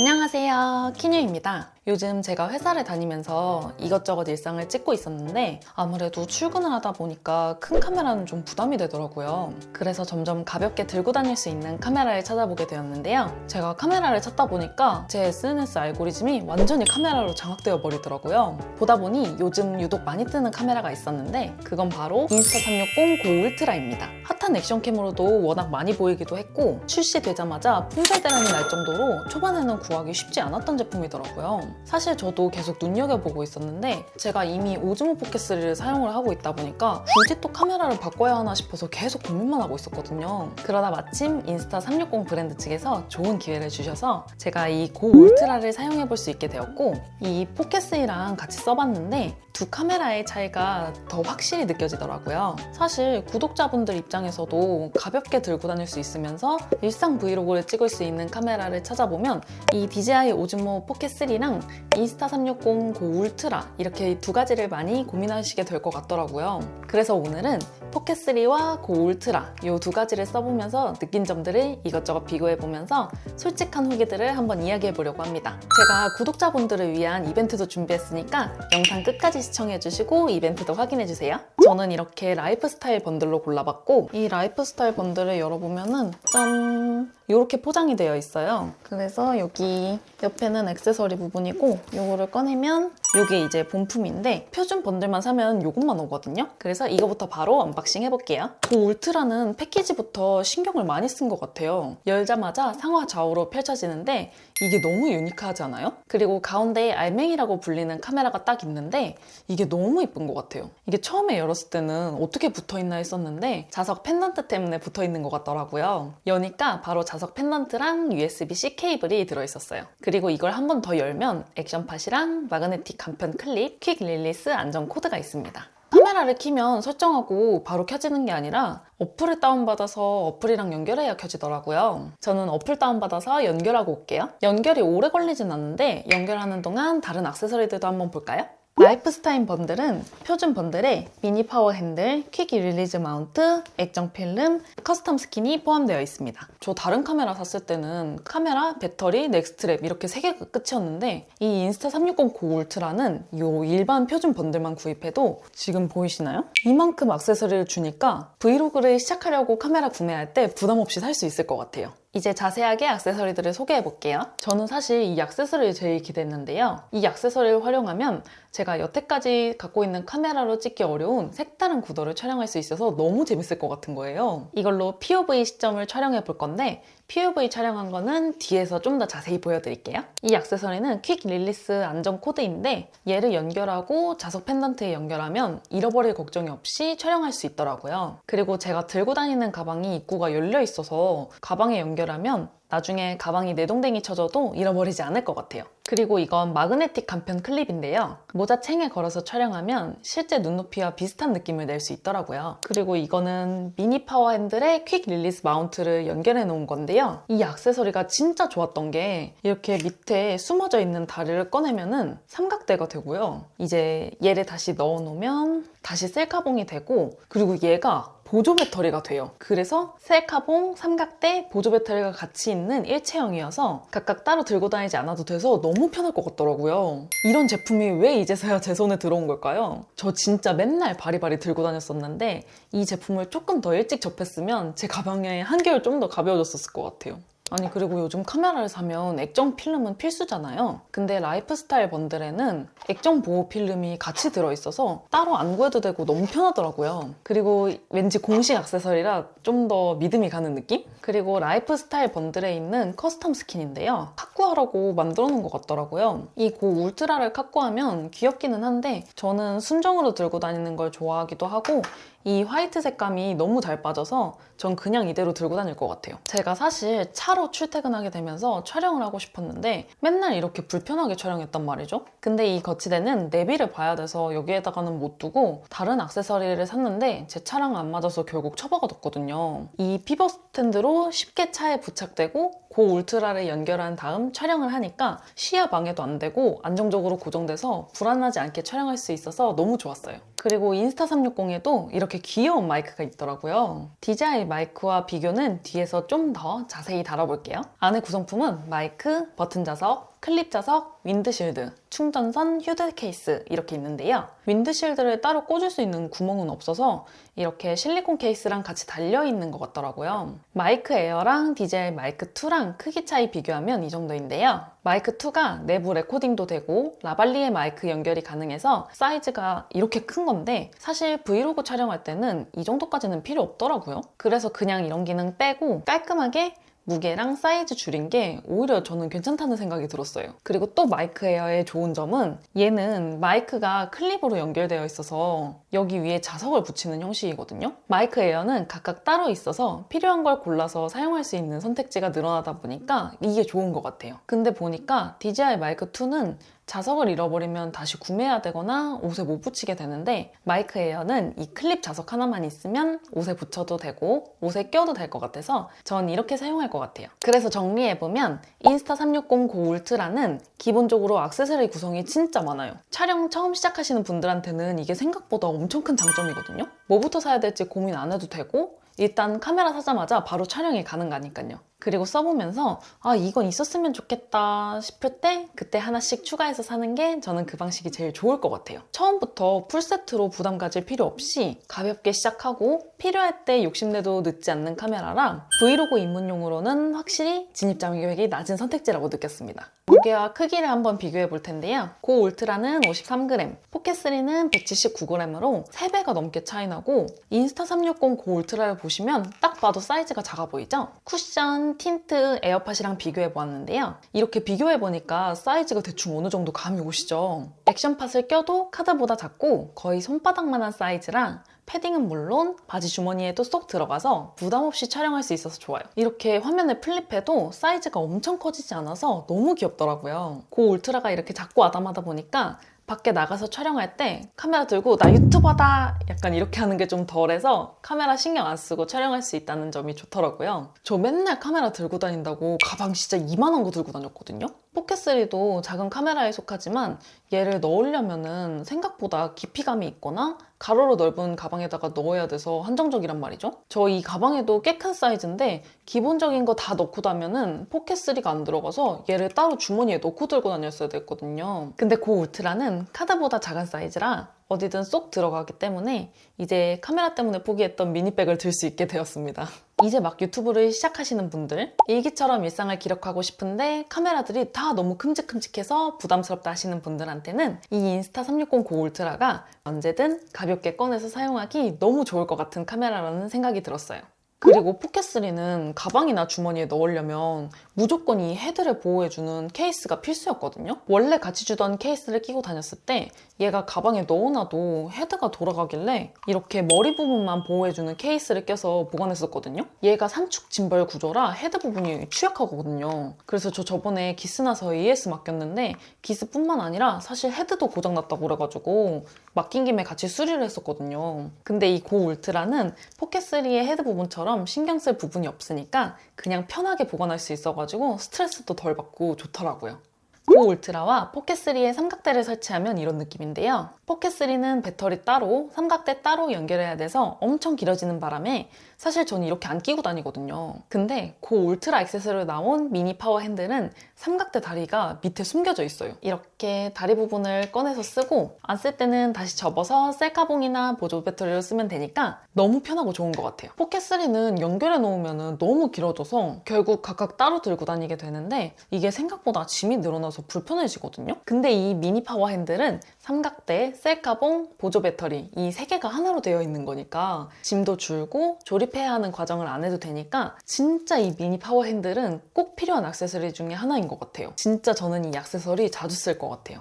안녕하세요, 키뉴입니다. 요즘 제가 회사를 다니면서 이것저것 일상을 찍고 있었는데 아무래도 출근을 하다 보니까 큰 카메라는 좀 부담이 되더라고요. 그래서 점점 가볍게 들고 다닐 수 있는 카메라를 찾아보게 되었는데요. 제가 카메라를 찾다 보니까 제 SNS 알고리즘이 완전히 카메라로 장악되어 버리더라고요. 보다 보니 요즘 유독 많이 뜨는 카메라가 있었는데 그건 바로 인스타360 고 울트라입니다. 핫한 액션캠으로도 워낙 많이 보이기도 했고 출시되자마자 품절대란이 날 정도로 초반에는 구하기 쉽지 않았던 제품이더라고요. 사실 저도 계속 눈여겨보고 있었는데 제가 이미 오즈모 포켓3를 사용을 하고 있다 보니까 굳이 또 카메라를 바꿔야 하나 싶어서 계속 고민만 하고 있었거든요. 그러다 마침 인스타360 브랜드 측에서 좋은 기회를 주셔서 제가 이 고 울트라를 사용해볼 수 있게 되었고 이 포켓3랑 같이 써봤는데 두 카메라의 차이가 더 확실히 느껴지더라고요. 사실 구독자분들 입장에서도 가볍게 들고 다닐 수 있으면서 일상 브이로그를 찍을 수 있는 카메라를 찾아보면 이 DJI 오즈모 포켓3랑 인스타360 고 울트라 이렇게 두 가지를 많이 고민하시게 될 것 같더라고요. 그래서 오늘은 포켓3와 고 울트라 이 두 가지를 써보면서 느낀 점들을 이것저것 비교해보면서 솔직한 후기들을 한번 이야기해보려고 합니다. 제가 구독자분들을 위한 이벤트도 준비했으니까 영상 끝까지 시청해주시고 이벤트도 확인해주세요. 저는 이렇게 라이프스타일 번들로 골라봤고 이 라이프스타일 번들을 열어보면은 짠! 이렇게 포장이 되어 있어요. 그래서 여기 옆에는 액세서리 부분이고 이거를 꺼내면 이게 이제 본품인데 표준 번들만 사면 이것만 오거든요. 그래서 이거부터 바로 언박싱 해볼게요. 그 울트라는 패키지부터 신경을 많이 쓴 것 같아요. 열자마자 상하 좌우로 펼쳐지는데 이게 너무 유니크하지 않아요? 그리고 가운데에 알맹이라고 불리는 카메라가 딱 있는데 이게 너무 예쁜 것 같아요. 이게 처음에 열었을 때는 어떻게 붙어있나 했었는데 자석 펜던트 때문에 붙어있는 것 같더라고요. 여니까 바로 자석 펜던트랑 USB-C 케이블이 들어있었어요. 그리고 이걸 한 번 더 열면 액션팟이랑 마그네틱 간편 클립, 퀵 릴리스 안전 코드가 있습니다. 카메라를 켜면 설정하고 바로 켜지는 게 아니라 어플을 다운받아서 어플이랑 연결해야 켜지더라고요. 저는 어플 다운받아서 연결하고 올게요. 연결이 오래 걸리진 않는데 연결하는 동안 다른 액세서리들도 한번 볼까요? 라이프스타일 번들은 표준 번들에 미니 파워 핸들, 퀵 릴리즈 마운트, 액정 필름, 커스텀 스킨이 포함되어 있습니다. 저 다른 카메라 샀을 때는 카메라, 배터리, 넥스트랩 이렇게 3개가 끝이었는데 이 인스타360 고 울트라는 이 일반 표준 번들만 구입해도 지금 보이시나요? 이만큼 액세서리를 주니까 브이로그를 시작하려고 카메라 구매할 때 부담 없이 살 수 있을 것 같아요. 이제 자세하게 액세서리들을 소개해 볼게요. 저는 사실 이 액세서리를 제일 기대했는데요. 이 액세서리를 활용하면 제가 여태까지 갖고 있는 카메라로 찍기 어려운 색다른 구도를 촬영할 수 있어서 너무 재밌을 것 같은 거예요. 이걸로 POV 시점을 촬영해 볼 건데 POV 촬영한 거는 뒤에서 좀 더 자세히 보여드릴게요. 이 액세서리는 퀵 릴리스 안전 코드인데 얘를 연결하고 자석 펜던트에 연결하면 잃어버릴 걱정이 없이 촬영할 수 있더라고요. 그리고 제가 들고 다니는 가방이 입구가 열려 있어서 가방에 연결하면 나중에 가방이 내동댕이 쳐져도 잃어버리지 않을 것 같아요. 그리고 이건 마그네틱 간편 클립인데요. 모자챙에 걸어서 촬영하면 실제 눈높이와 비슷한 느낌을 낼 수 있더라고요. 그리고 이거는 미니 파워 핸들에 퀵 릴리스 마운트를 연결해 놓은 건데요. 이 액세서리가 진짜 좋았던 게 이렇게 밑에 숨어져 있는 다리를 꺼내면은 삼각대가 되고요. 이제 얘를 다시 넣어 놓으면 다시 셀카봉이 되고 그리고 얘가 보조 배터리가 돼요. 그래서 셀카봉, 삼각대, 보조 배터리가 같이 있는 일체형이어서 각각 따로 들고 다니지 않아도 돼서 너무 편할 것 같더라고요. 이런 제품이 왜 이제서야 제 손에 들어온 걸까요? 저 진짜 맨날 바리바리 들고 다녔었는데 이 제품을 조금 더 일찍 접했으면 제 가방에 한결 좀 더 가벼워졌을 것 같아요. 아니 그리고 요즘 카메라를 사면 액정 필름은 필수잖아요. 근데 라이프스타일 번들에는 액정 보호 필름이 같이 들어있어서 따로 안 구해도 되고 너무 편하더라고요. 그리고 왠지 공식 액세서리라 좀 더 믿음이 가는 느낌? 그리고 라이프스타일 번들에 있는 커스텀 스킨인데요. 카쿠하라고 만들어 놓은 것 같더라고요. 이 고 울트라를 카쿠하면 귀엽기는 한데 저는 순정으로 들고 다니는 걸 좋아하기도 하고 이 화이트 색감이 너무 잘 빠져서 전 그냥 이대로 들고 다닐 것 같아요. 제가 사실 차로 출퇴근하게 되면서 촬영을 하고 싶었는데 맨날 이렇게 불편하게 촬영했단 말이죠. 근데 이 거치대는 내비를 봐야 돼서 여기에다가는 못 두고 다른 액세서리를 샀는데 제 차랑 안 맞아서 결국 처박아 뒀거든요. 이 피벗 스탠드로 쉽게 차에 부착되고 고 울트라를 연결한 다음 촬영을 하니까 시야 방해도 안 되고 안정적으로 고정돼서 불안하지 않게 촬영할 수 있어서 너무 좋았어요. 그리고 인스타 360에도 이렇게 귀여운 마이크가 있더라고요. DJI 마이크와 비교는 뒤에서 좀 더 자세히 다뤄볼게요. 안에 구성품은 마이크, 버튼 자석, 클립 자석, 윈드실드, 충전선, 휴대 케이스 이렇게 있는데요. 윈드실드를 따로 꽂을 수 있는 구멍은 없어서 이렇게 실리콘 케이스랑 같이 달려있는 것 같더라고요. 마이크 에어랑 DJI 마이크 2랑 크기 차이 비교하면 이 정도인데요. 마이크 2가 내부 레코딩도 되고 라발리에 마이크 연결이 가능해서 사이즈가 이렇게 큰 건데 사실 브이로그 촬영할 때는 이 정도까지는 필요 없더라고요. 그래서 그냥 이런 기능 빼고 깔끔하게 무게랑 사이즈 줄인 게 오히려 저는 괜찮다는 생각이 들었어요. 그리고 또 마이크 에어의 좋은 점은 얘는 마이크가 클립으로 연결되어 있어서 여기 위에 자석을 붙이는 형식이거든요. 마이크 에어는 각각 따로 있어서 필요한 걸 골라서 사용할 수 있는 선택지가 늘어나다 보니까 이게 좋은 것 같아요. 근데 보니까 DJI 마이크 2는 자석을 잃어버리면 다시 구매해야 되거나 옷에 못 붙이게 되는데 마이크 에어는 이 클립 자석 하나만 있으면 옷에 붙여도 되고 옷에 껴도 될 것 같아서 전 이렇게 사용할 것 같아요. 그래서 정리해보면 인스타 360 고 울트라는 기본적으로 액세서리 구성이 진짜 많아요. 촬영 처음 시작하시는 분들한테는 이게 생각보다 엄청 큰 장점이거든요. 뭐부터 사야 될지 고민 안 해도 되고 일단 카메라 사자마자 바로 촬영이 가능하니까요. 그리고 써보면서 아 이건 있었으면 좋겠다 싶을 때 그때 하나씩 추가해서 사는 게 저는 그 방식이 제일 좋을 것 같아요. 처음부터 풀세트로 부담 가질 필요 없이 가볍게 시작하고 필요할 때 욕심내도 늦지 않는 카메라랑 브이로그 입문용으로는 확실히 진입 장벽이 낮은 선택지라고 느꼈습니다. 무게와 크기를 한번 비교해 볼 텐데요. 고 울트라는 53g, 포켓3는 179g으로 3배가 넘게 차이 나고 인스타 360 고 울트라를 보시면 딱 봐도 사이즈가 작아 보이죠? 쿠션, 틴트, 에어팟이랑 비교해 보았는데요. 이렇게 비교해 보니까 사이즈가 대충 어느 정도 감이 오시죠? 액션팟을 껴도 카드보다 작고 거의 손바닥만한 사이즈랑 패딩은 물론 바지 주머니에도 쏙 들어가서 부담 없이 촬영할 수 있어서 좋아요. 이렇게 화면을 플립해도 사이즈가 엄청 커지지 않아서 너무 귀엽더라고요. 고 울트라가 이렇게 작고 아담하다 보니까 밖에 나가서 촬영할 때 카메라 들고 나 유튜버다 약간 이렇게 하는 게 좀 덜해서 카메라 신경 안 쓰고 촬영할 수 있다는 점이 좋더라고요. 저 맨날 카메라 들고 다닌다고 가방 진짜 이만한 거 들고 다녔거든요. 포켓3도 작은 카메라에 속하지만 얘를 넣으려면은 생각보다 깊이감이 있거나 가로로 넓은 가방에다가 넣어야 돼서 한정적이란 말이죠. 저 이 가방에도 꽤 큰 사이즈인데 기본적인 거 다 넣고 다면은 포켓3가 안 들어가서 얘를 따로 주머니에 넣고 들고 다녔어야 됐거든요. 근데 고 울트라는 카드보다 작은 사이즈라 어디든 쏙 들어가기 때문에 이제 카메라 때문에 포기했던 미니백을 들 수 있게 되었습니다. 이제 막 유튜브를 시작하시는 분들, 일기처럼 일상을 기록하고 싶은데 카메라들이 다 너무 큼직큼직해서 부담스럽다 하시는 분들한테는 이 인스타 360 고 울트라가 언제든 가볍게 꺼내서 사용하기 너무 좋을 것 같은 카메라라는 생각이 들었어요. 그리고 포켓3는 가방이나 주머니에 넣으려면 무조건 이 헤드를 보호해주는 케이스가 필수였거든요. 원래 같이 주던 케이스를 끼고 다녔을 때 얘가 가방에 넣어놔도 헤드가 돌아가길래 이렇게 머리 부분만 보호해주는 케이스를 껴서 보관했었거든요. 얘가 삼축 짐벌 구조라 헤드 부분이 취약하거든요. 그래서 저 저번에 기스 나서 AS 맡겼는데 기스뿐만 아니라 사실 헤드도 고장났다고 그래가지고 맡긴 김에 같이 수리를 했었거든요. 근데 이 고 울트라는 포켓3의 헤드 부분처럼 신경 쓸 부분이 없으니까 그냥 편하게 보관할 수 있어가지고 스트레스도 덜 받고 좋더라고요. 고 울트라와 포켓3에 삼각대를 설치하면 이런 느낌인데요. 포켓3는 배터리 따로, 삼각대 따로 연결해야 돼서 엄청 길어지는 바람에 사실 저는 이렇게 안 끼고 다니거든요. 근데 고 울트라 액세서리로 나온 미니 파워 핸들은 삼각대 다리가 밑에 숨겨져 있어요. 이렇게 다리 부분을 꺼내서 쓰고 안 쓸 때는 다시 접어서 셀카봉이나 보조 배터리로 쓰면 되니까 너무 편하고 좋은 것 같아요. 포켓3는 연결해 놓으면 너무 길어져서 결국 각각 따로 들고 다니게 되는데 이게 생각보다 짐이 늘어나서 불편해지거든요. 근데 이 미니 파워 핸들은 삼각대, 셀카봉, 보조 배터리 이 세 개가 하나로 되어 있는 거니까 짐도 줄고 조립해야 하는 과정을 안 해도 되니까 진짜 이 미니 파워 핸들은 꼭 필요한 액세서리 중에 하나인 것 같아요. 진짜 저는 이 액세서리 자주 쓸 것 같아요.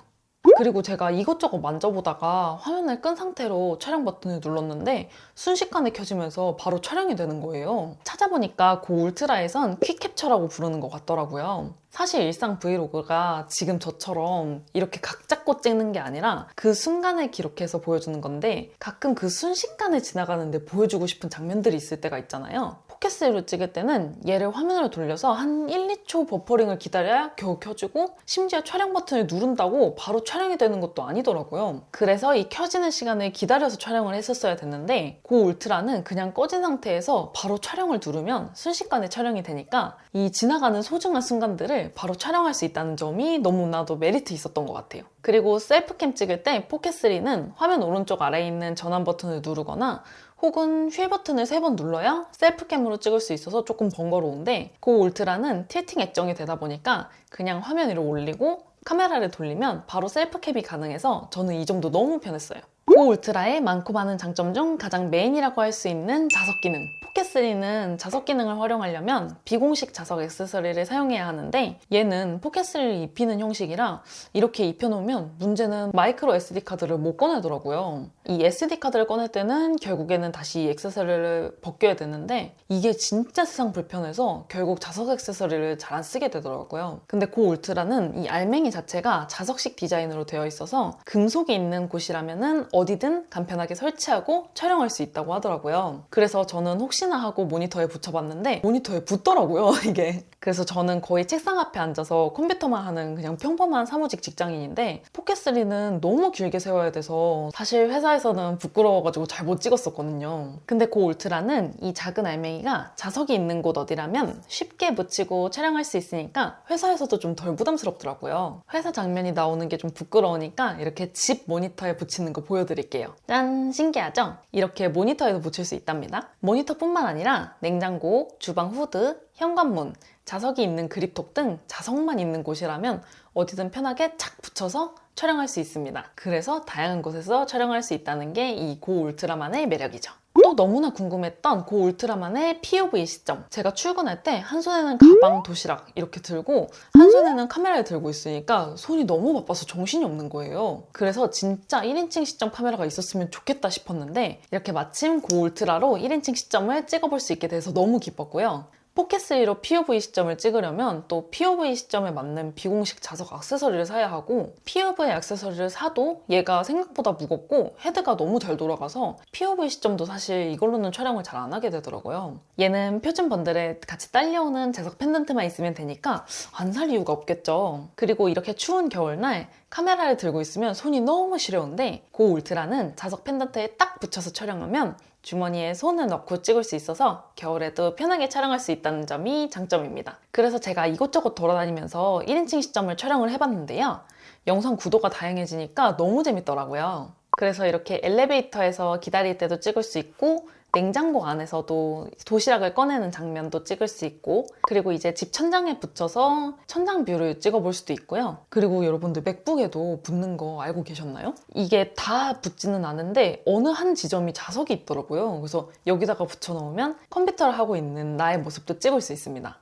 그리고 제가 이것저것 만져보다가 화면을 끈 상태로 촬영 버튼을 눌렀는데 순식간에 켜지면서 바로 촬영이 되는 거예요. 찾아보니까 고 울트라에선 퀵캡처라고 부르는 것 같더라고요. 사실 일상 브이로그가 지금 저처럼 이렇게 각 잡고 찍는 게 아니라 그 순간을 기록해서 보여주는 건데 가끔 그 순식간에 지나가는데 보여주고 싶은 장면들이 있을 때가 있잖아요. 포켓3로 찍을 때는 얘를 화면으로 돌려서 한 1, 2초 버퍼링을 기다려야 겨우 켜지고 심지어 촬영 버튼을 누른다고 바로 촬영이 되는 것도 아니더라고요. 그래서 이 켜지는 시간을 기다려서 촬영을 했었어야 됐는데 고 울트라는 그냥 꺼진 상태에서 바로 촬영을 누르면 순식간에 촬영이 되니까 이 지나가는 소중한 순간들을 바로 촬영할 수 있다는 점이 너무나도 메리트 있었던 것 같아요. 그리고 셀프캠 찍을 때 포켓3는 화면 오른쪽 아래에 있는 전환 버튼을 누르거나 혹은 휠 버튼을 3번 눌러야 셀프캠으로 찍을 수 있어서 조금 번거로운데 고 울트라는 틸팅 액정이 되다 보니까 그냥 화면 위로 올리고 카메라를 돌리면 바로 셀프캠이 가능해서 저는 이 점도 너무 편했어요. 고 울트라의 많고 많은 장점 중 가장 메인이라고 할 수 있는 자석 기능. 포켓3는 자석 기능을 활용하려면 비공식 자석 액세서리를 사용해야 하는데 얘는 포켓3를 입히는 형식이라 이렇게 입혀놓으면 문제는 마이크로 SD카드를 못 꺼내더라고요. 이 SD카드를 꺼낼 때는 결국에는 다시 이 액세서리를 벗겨야 되는데 이게 진짜 세상 불편해서 결국 자석 액세서리를 잘 안 쓰게 되더라고요. 근데 고 울트라는 이 알맹이 자체가 자석식 디자인으로 되어 있어서 금속이 있는 곳이라면은 어디든 간편하게 설치하고 촬영할 수 있다고 하더라고요. 그래서 저는 혹시나 하고 모니터에 붙여봤는데 모니터에 붙더라고요, 이게. 그래서 저는 거의 책상 앞에 앉아서 컴퓨터만 하는 그냥 평범한 사무직 직장인인데 포켓3는 너무 길게 세워야 돼서 사실 회사에서는 부끄러워가지고 잘 못 찍었었거든요. 근데 고 울트라는 이 작은 알맹이가 자석이 있는 곳 어디라면 쉽게 붙이고 촬영할 수 있으니까 회사에서도 좀 덜 부담스럽더라고요. 회사 장면이 나오는 게 좀 부끄러우니까 이렇게 집 모니터에 붙이는 거 보여드릴게요. 짠! 신기하죠? 이렇게 모니터에도 붙일 수 있답니다. 모니터뿐만 아니라 냉장고, 주방 후드, 현관문, 자석이 있는 그립톡 등 자석만 있는 곳이라면 어디든 편하게 착 붙여서 촬영할 수 있습니다. 그래서 다양한 곳에서 촬영할 수 있다는 게 이 고 울트라만의 매력이죠. 또 너무나 궁금했던 고 울트라만의 POV 시점. 제가 출근할 때 한 손에는 가방, 도시락 이렇게 들고 한 손에는 카메라를 들고 있으니까 손이 너무 바빠서 정신이 없는 거예요. 그래서 진짜 1인칭 시점 카메라가 있었으면 좋겠다 싶었는데 이렇게 마침 고 울트라로 1인칭 시점을 찍어볼 수 있게 돼서 너무 기뻤고요. 포켓3로 POV 시점을 찍으려면 또 POV 시점에 맞는 비공식 자석 액세서리를 사야 하고 POV 액세서리를 사도 얘가 생각보다 무겁고 헤드가 너무 잘 돌아가서 POV 시점도 사실 이걸로는 촬영을 잘 안 하게 되더라고요. 얘는 표준 번들에 같이 딸려오는 자석 펜던트만 있으면 되니까 안 살 이유가 없겠죠. 그리고 이렇게 추운 겨울날 카메라를 들고 있으면 손이 너무 시려운데 고 울트라는 자석 펜던트에 딱 붙여서 촬영하면 주머니에 손을 넣고 찍을 수 있어서 겨울에도 편하게 촬영할 수 있다는 점이 장점입니다. 그래서 제가 이곳저곳 돌아다니면서 1인칭 시점을 촬영을 해봤는데요. 영상 구도가 다양해지니까 너무 재밌더라고요. 그래서 이렇게 엘리베이터에서 기다릴 때도 찍을 수 있고 냉장고 안에서도 도시락을 꺼내는 장면도 찍을 수 있고 그리고 이제 집 천장에 붙여서 천장 뷰를 찍어볼 수도 있고요. 그리고 여러분들 맥북에도 붙는 거 알고 계셨나요? 이게 다 붙지는 않은데 어느 한 지점이 자석이 있더라고요. 그래서 여기다가 붙여놓으면 컴퓨터를 하고 있는 나의 모습도 찍을 수 있습니다.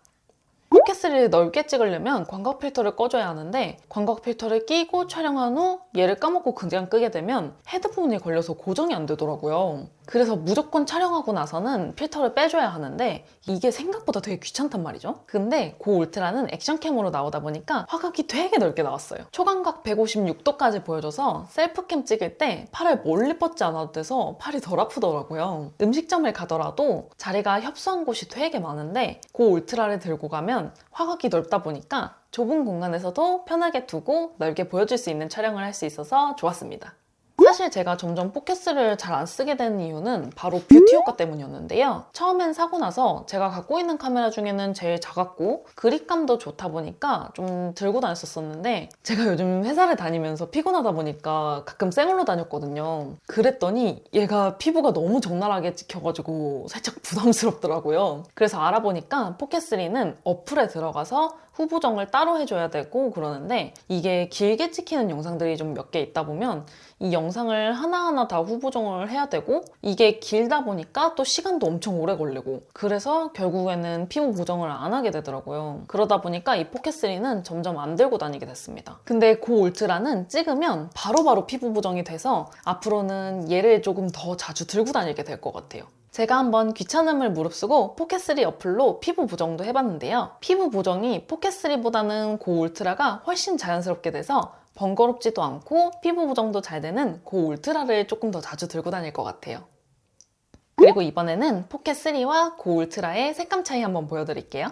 포켓3를 넓게 찍으려면 광각 필터를 꺼줘야 하는데 광각 필터를 끼고 촬영한 후 얘를 까먹고 그냥 끄게 되면 헤드폰이 걸려서 고정이 안 되더라고요. 그래서 무조건 촬영하고 나서는 필터를 빼줘야 하는데 이게 생각보다 되게 귀찮단 말이죠. 근데 고 울트라는 액션캠으로 나오다 보니까 화각이 되게 넓게 나왔어요. 초광각 156도까지 보여줘서 셀프캠 찍을 때 팔을 멀리 뻗지 않아도 돼서 팔이 덜 아프더라고요. 음식점을 가더라도 자리가 협소한 곳이 되게 많은데 고 울트라를 들고 가면 화각이 넓다 보니까 좁은 공간에서도 편하게 두고 넓게 보여줄 수 있는 촬영을 할 수 있어서 좋았습니다. 사실 제가 점점 포켓3를 잘 안 쓰게 된 이유는 바로 뷰티 효과 때문이었는데요. 처음엔 사고 나서 제가 갖고 있는 카메라 중에는 제일 작았고 그립감도 좋다 보니까 좀 들고 다녔었는데 제가 요즘 회사를 다니면서 피곤하다 보니까 가끔 쌩얼로 다녔거든요. 그랬더니 얘가 피부가 너무 적나라하게 찍혀가지고 살짝 부담스럽더라고요. 그래서 알아보니까 포켓3는 어플에 들어가서 후보정을 따로 해줘야 되고 그러는데 이게 길게 찍히는 영상들이 좀 몇 개 있다 보면 이 영상을 하나하나 다 후보정을 해야 되고 이게 길다 보니까 또 시간도 엄청 오래 걸리고 그래서 결국에는 피부 보정을 안 하게 되더라고요. 그러다 보니까 이 포켓3는 점점 안 들고 다니게 됐습니다. 근데 고 울트라는 찍으면 바로바로 피부 보정이 돼서 앞으로는 얘를 조금 더 자주 들고 다니게 될 것 같아요. 제가 한번 귀찮음을 무릅쓰고 포켓3 어플로 피부 보정도 해봤는데요. 피부 보정이 포켓3보다는 고 울트라가 훨씬 자연스럽게 돼서 번거롭지도 않고 피부 보정도 잘 되는 고 울트라를 조금 더 자주 들고 다닐 것 같아요. 그리고 이번에는 포켓3와 고 울트라의 색감 차이 한번 보여드릴게요.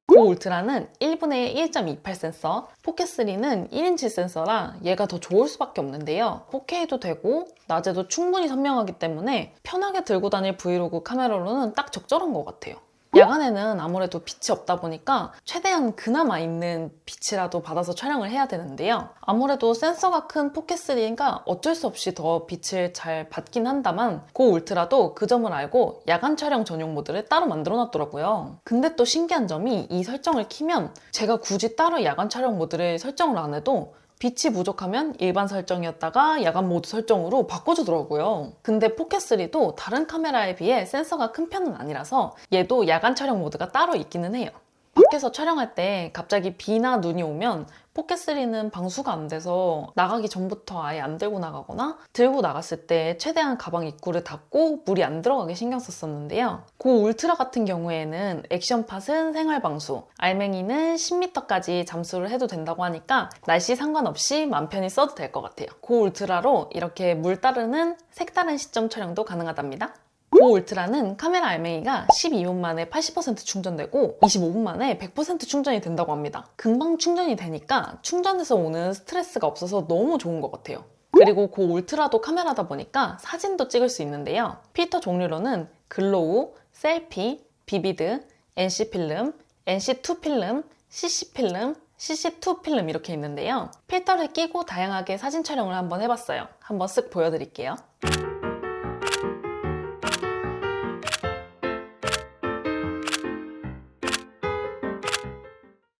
고 울트라는 1분의 1.28 센서, 포켓3는 1인치 센서라 얘가 더 좋을 수밖에 없는데요. 4K도 되고 낮에도 충분히 선명하기 때문에 편하게 들고 다닐 브이로그 카메라로는 딱 적절한 것 같아요. 야간에는 아무래도 빛이 없다 보니까 최대한 그나마 있는 빛이라도 받아서 촬영을 해야 되는데요. 아무래도 센서가 큰 포켓3가 어쩔 수 없이 더 빛을 잘 받긴 한다만 고 울트라도 그 점을 알고 야간 촬영 전용 모드를 따로 만들어 놨더라고요. 근데 또 신기한 점이 이 설정을 키면 제가 굳이 따로 야간 촬영 모드를 설정을 안 해도 빛이 부족하면 일반 설정이었다가 야간 모드 설정으로 바꿔주더라고요. 근데 포켓3도 다른 카메라에 비해 센서가 큰 편은 아니라서 얘도 야간 촬영 모드가 따로 있기는 해요. 밖에서 촬영할 때 갑자기 비나 눈이 오면 포켓3는 방수가 안 돼서 나가기 전부터 아예 안 들고 나가거나 들고 나갔을 때 최대한 가방 입구를 닫고 물이 안 들어가게 신경 썼었는데요. 고 울트라 같은 경우에는 액션팟은 생활 방수, 알맹이는 10m까지 잠수를 해도 된다고 하니까 날씨 상관없이 맘 편히 써도 될 것 같아요. 고 울트라로 이렇게 물 따르는 색다른 시점 촬영도 가능하답니다. 고 울트라는 카메라 알맹이가 12분 만에 80% 충전되고 25분 만에 100% 충전이 된다고 합니다. 금방 충전이 되니까 충전에서 오는 스트레스가 없어서 너무 좋은 것 같아요. 그리고 고 울트라도 카메라다 보니까 사진도 찍을 수 있는데요. 필터 종류로는 글로우, 셀피, 비비드, NC 필름, NC2 필름, CC 필름, CC2 필름 이렇게 있는데요. 필터를 끼고 다양하게 사진 촬영을 한번 해봤어요. 한번 쓱 보여드릴게요.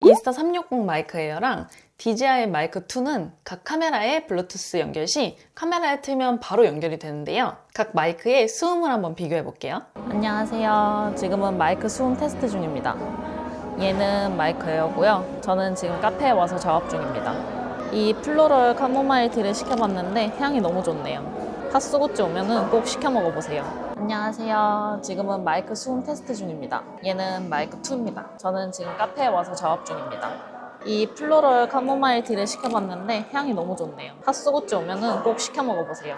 인스타360 마이크 에어랑 DJI 마이크 2는 각 카메라의 블루투스 연결 시 카메라에 틀면 바로 연결이 되는데요. 각 마이크의 수음을 한번 비교해 볼게요. 안녕하세요. 지금은 마이크 수음 테스트 중입니다. 얘는 마이크 에어고요. 저는 지금 카페에 와서 작업 중입니다. 이 플로럴 카모마일 티를 시켜봤는데 향이 너무 좋네요. 핫소고찌 오면은 꼭 시켜 먹어보세요. 안녕하세요. 지금은 마이크 수음 테스트 중입니다. 얘는 마이크 2입니다. 저는 지금 카페에 와서 작업 중입니다. 이 플로럴 카모마일 티를 시켜봤는데 향이 너무 좋네요. 핫소고찌 오면은 꼭 시켜 먹어보세요.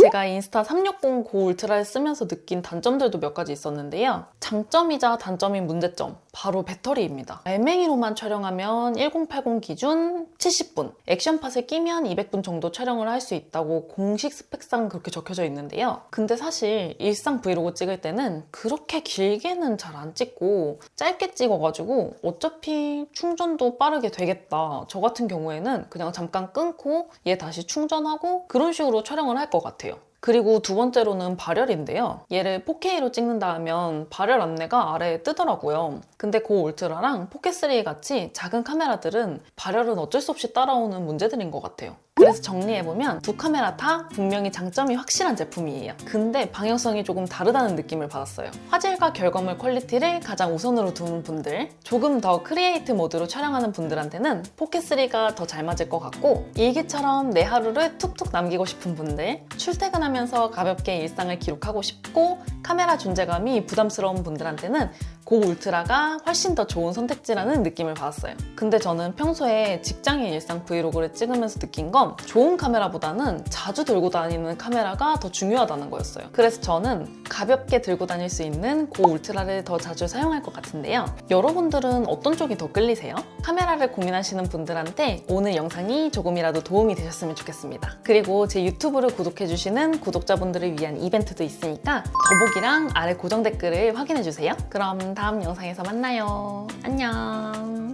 제가 인스타360 고 울트라를 쓰면서 느낀 단점들도 몇 가지 있었는데요. 장점이자 단점인 문제점, 바로 배터리입니다. 알맹이로만 촬영하면 1080 기준 70분, 액션팟을 끼면 200분 정도 촬영을 할 수 있다고 공식 스펙상 그렇게 적혀져 있는데요. 근데 사실 일상 브이로그 찍을 때는 그렇게 길게는 잘 안 찍고 짧게 찍어가지고 어차피 충전도 빠르게 되겠다. 저 같은 경우에는 그냥 잠깐 끊고 얘 다시 충전하고 그런 식으로 촬영을 할 것 같아요. 그리고 두 번째로는 발열인데요. 얘를 4K로 찍는다 하면 발열 안내가 아래에 뜨더라고요. 근데 고 울트라랑 포켓3 같이 작은 카메라들은 발열은 어쩔 수 없이 따라오는 문제들인 것 같아요. 그래서 정리해보면 두 카메라 다 분명히 장점이 확실한 제품이에요. 근데 방향성이 조금 다르다는 느낌을 받았어요. 화질과 결과물 퀄리티를 가장 우선으로 두는 분들, 조금 더 크리에이트 모드로 촬영하는 분들한테는 포켓3가 더 잘 맞을 것 같고, 일기처럼 내 하루를 툭툭 남기고 싶은 분들, 출퇴근하면서 가볍게 일상을 기록하고 싶고 카메라 존재감이 부담스러운 분들한테는 고 울트라가 훨씬 더 좋은 선택지라는 느낌을 받았어요. 근데 저는 평소에 직장인 일상 브이로그를 찍으면서 느낀 건 좋은 카메라보다는 자주 들고 다니는 카메라가 더 중요하다는 거였어요. 그래서 저는 가볍게 들고 다닐 수 있는 고 울트라를 더 자주 사용할 것 같은데요. 여러분들은 어떤 쪽이 더 끌리세요? 카메라를 고민하시는 분들한테 오늘 영상이 조금이라도 도움이 되셨으면 좋겠습니다. 그리고 제 유튜브를 구독해주시는 구독자분들을 위한 이벤트도 있으니까 더보기랑 아래 고정 댓글을 확인해주세요. 그럼 다음 영상에서 만나요. 안녕.